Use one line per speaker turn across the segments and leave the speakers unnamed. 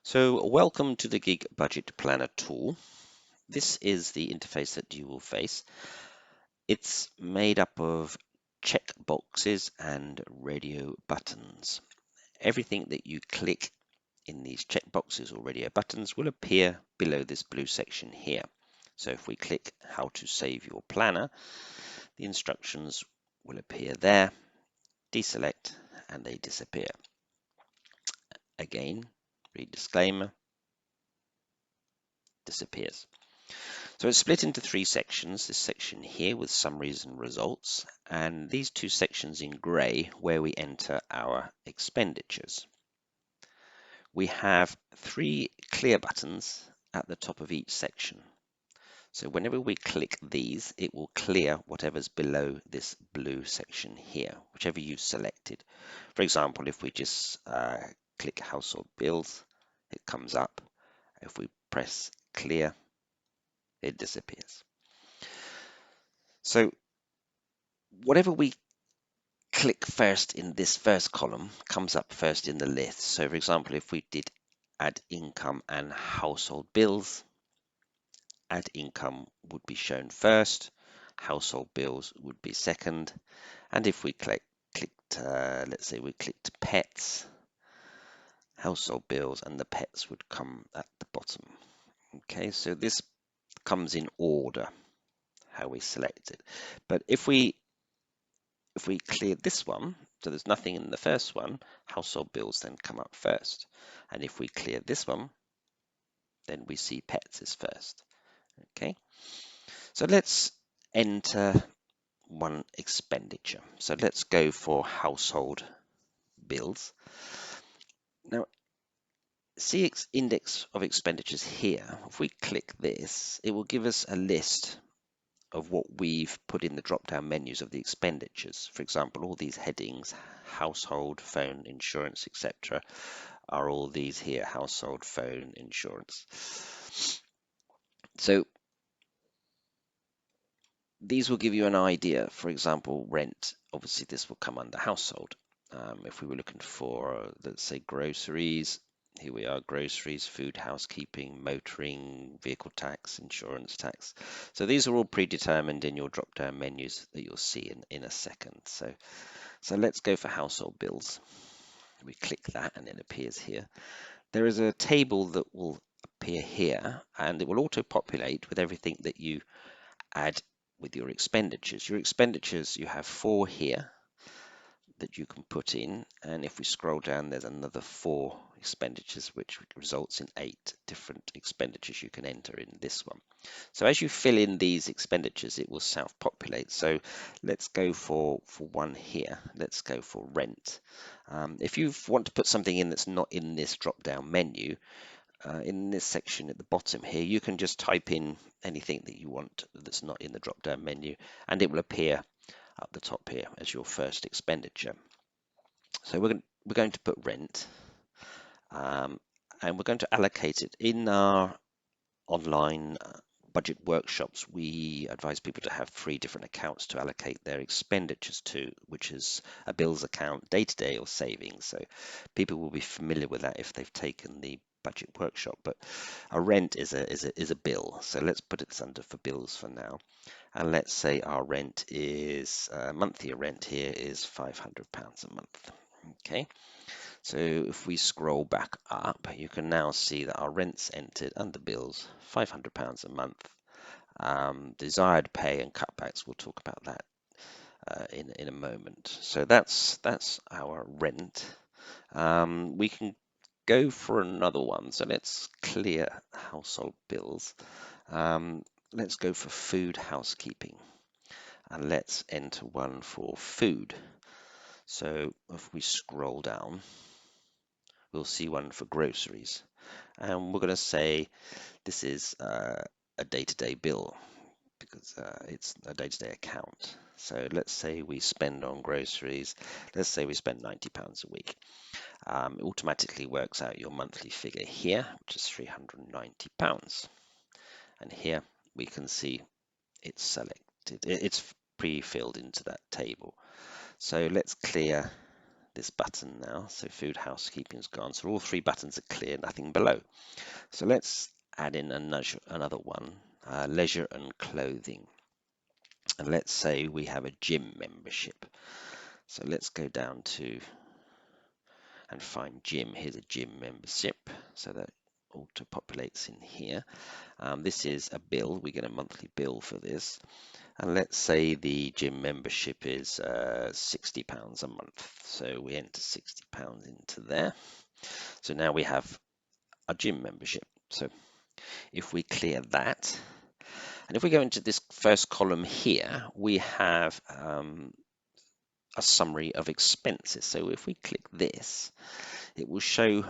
So welcome to the Gig Budget Planner tool. This is the interface that you will face. It's made up of check boxes and radio buttons. Everything that you click in these check boxes or radio buttons will appear below this blue section here. So if we click how to save your planner, the instructions will appear there, deselect, and they disappear. Again, read disclaimer, disappears. So it's split into three sections, this section here with summaries and results, and these two sections in grey where we enter our expenditures. We have three clear buttons at the top of each section. So whenever we click these, it will clear whatever's below this blue section here, whichever you've selected. For example, if we just click household bills, it comes up. If we press clear, it disappears. So whatever we click first in this first column comes up first in the list. So for example, if we did add income and household bills, add income would be shown first, household bills would be second, and if we let's say we clicked pets, household bills and the pets would come at the bottom. Okay, so this comes in order how we select it. But if we clear this one, so there's nothing in the first one, household bills then come up first. And if we clear this one, then we see pets is first. Okay, so let's enter one expenditure. So let's go for household bills. Now, see index of expenditures here. If we click this, it will give us a list of what we've put in the drop-down menus of the expenditures. For example, all these headings, household, phone, insurance, etc., are all these here, household, phone, insurance. So these will give you an idea. For example, rent, obviously this will come under household. If we were looking for, let's say, groceries, here we are, groceries, food, housekeeping, motoring, vehicle tax, insurance tax. So these are all predetermined in your drop-down menus that you'll see in a second. So let's go for household bills. We click that and it appears here. There is a table that will appear here and it will auto-populate with everything that you add with your expenditures. Your expenditures, you have 4 here that you can put in, and if we scroll down there's another 4 expenditures which results in 8 different expenditures you can enter in this one. So as you fill in these expenditures it will self-populate. So let's go for one here. Let's go for rent. If you want to put something in that's not in this drop down menu, in this section at the bottom here, you can just type in anything that you want that's not in the drop-down menu, and it will appear up the top here as your first expenditure. So we're going to put rent, and we're going to allocate it. In our online budget workshops, we advise people to have 3 different accounts to allocate their expenditures to, which is a bills account, day-to-day, or savings. So people will be familiar with that if they've taken the budget workshop. But a rent is a bill, so let's put it under for bills for now. And let's say our rent is monthly rent here is £500 a month. Okay, so if we scroll back up, you can now see that our rent's entered under bills, £500 a month. Desired pay and cutbacks, we'll talk about that in a moment. So that's our rent. We can go for another one. So let's clear household bills. Let's go for food, housekeeping, and let's enter one for food. So if we scroll down, we'll see one for groceries, and we're going to say this is a day-to-day bill because it's a day-to-day account. So let's say we spend on groceries, let's say we spend £90 a week. It automatically works out your monthly figure here, which is £390. And here we can see it's selected, it's pre-filled into that table. So let's clear this button now. So food housekeeping is gone. So all three buttons are clear, nothing below. So let's add in another one, leisure and clothing. And let's say we have a gym membership. So let's go down to and find gym. Here's a gym membership. So that auto-populates in here. This is a bill. We get a monthly bill for this. And let's say the gym membership is £60 a month. So we enter £60 into there. So now we have a gym membership. So if we clear that, and if we go into this first column here, we have a summary of expenses. So if we click this, it will show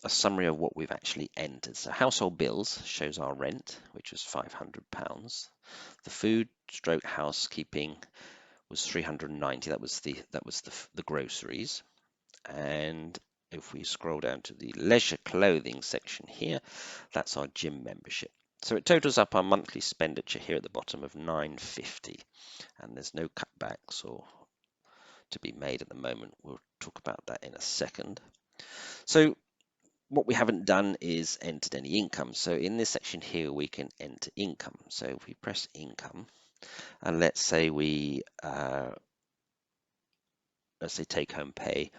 a summary of what we've actually entered. So household bills shows our rent, which was £500. The food stroke housekeeping was 390. That was the groceries. And if we scroll down to the leisure clothing section here, that's our gym membership. So it totals up our monthly expenditure here at the bottom of 950, and there's no cutbacks or to be made at the moment. We'll talk about that in a second. So what we haven't done is entered any income. So in this section here, we can enter income. So if we press income, and let's say we take home pay.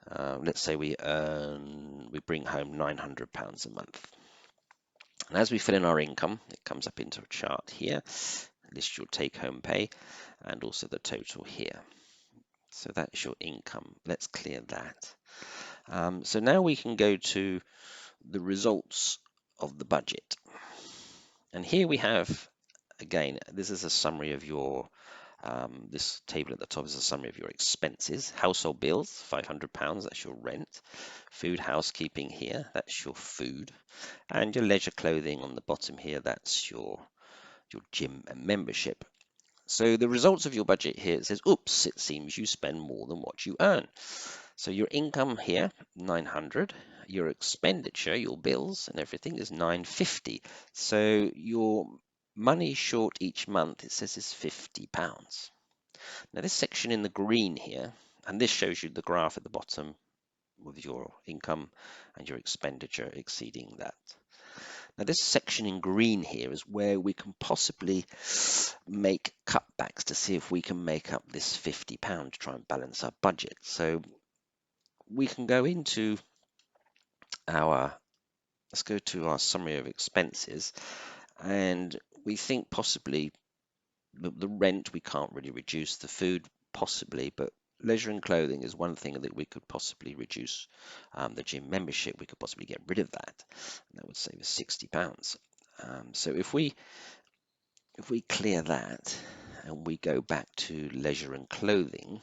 Let's say we bring home £900 a month. And as we fill in our income, it comes up into a chart here, list your take home pay and also the total here. So that's your income. Let's clear that. So now we can go to the results of the budget. And here we have, again, this is a summary of your this table at the top is a summary of your expenses. Household bills, £500, that's your rent. Food housekeeping here, that's your food. And your leisure clothing on the bottom here, that's your gym membership. So the results of your budget here, it says, oops, it seems you spend more than what you earn. So your income here, 900. Your expenditure, your bills and everything is 950. So your money short each month, it says, is £50. Now this section in the green here, and this shows you the graph at the bottom with your income and your expenditure exceeding that. Now this section in green here is where we can possibly make cutbacks to see if we can make up this £50 to try and balance our budget. So we can go into let's go to our summary of expenses, and we think possibly the rent we can't really reduce, the food possibly, but leisure and clothing is one thing that we could possibly reduce. The gym membership, we could possibly get rid of that, and that would save us £60. So if we clear that and we go back to leisure and clothing,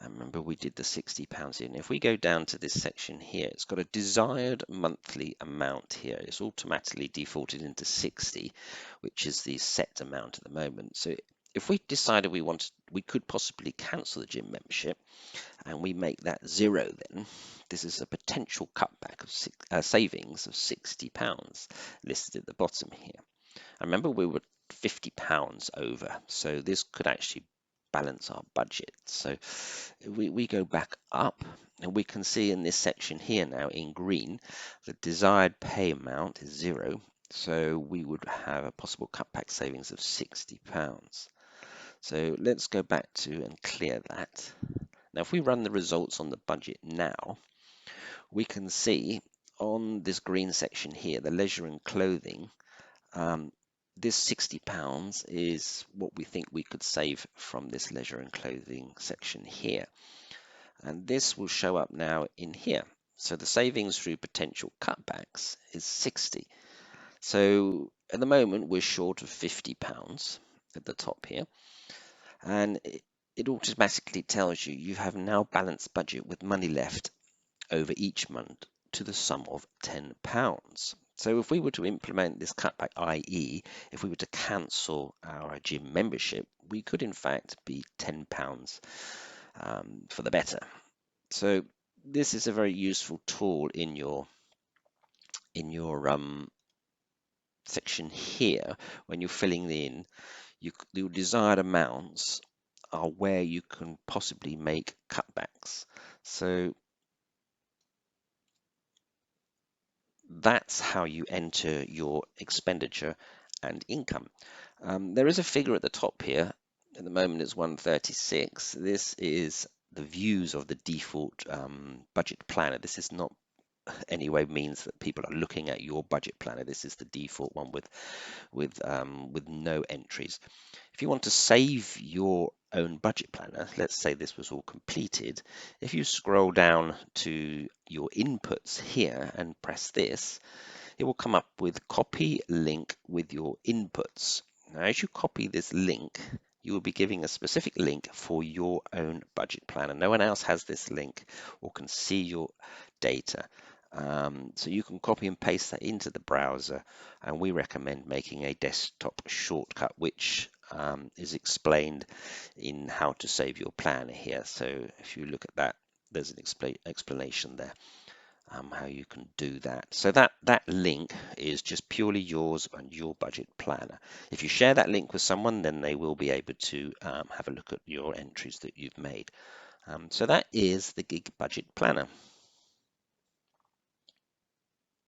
remember we did the £60 in. If we go down to this section here, it's got a desired monthly amount here. It's automatically defaulted into 60, which is the set amount at the moment. So if we decided we could possibly cancel the gym membership and we make that 0, then this is a potential cutback of savings of £60 listed at the bottom here. And remember, we were £50 over, so this could actually balance our budget. So we go back up, and we can see in this section here now in green, the desired pay amount is 0. So we would have a possible cutback savings of £60. So let's go back to and clear that. Now, if we run the results on the budget now, we can see on this green section here, the leisure and clothing, this £60 is what we think we could save from this leisure and clothing section here. And this will show up now in here. So the savings through potential cutbacks is 60. So at the moment, we're short of £50 at the top here. And it automatically tells you you have now balanced budget with money left over each month to the sum of £10. So if we were to implement this cutback, i.e. if we were to cancel our gym membership, we could in fact be £10 for the better. So this is a very useful tool in your section here when you're filling in your desired amounts are where you can possibly make cutbacks. So that's how you enter your expenditure and income. There is a figure at the top here. At the moment it's 136. This is the views of the default budget planner. This is not anyway means that people are looking at your budget planner. This is the default one with no entries. If you want to save your own budget planner, let's say this was all completed, if you scroll down to your inputs here and press this, it will come up with copy link with your inputs. Now, as you copy this link, you will be giving a specific link for your own budget planner. No one else has this link or can see your data. So you can copy and paste that into the browser, and we recommend making a desktop shortcut, which is explained in how to save your planner here. So if you look at that, there's an explanation there. How you can do that. So that link is just purely yours and your budget planner. If you share that link with someone, then they will be able to have a look at your entries that you've made. So that is the Gig Budget Planner.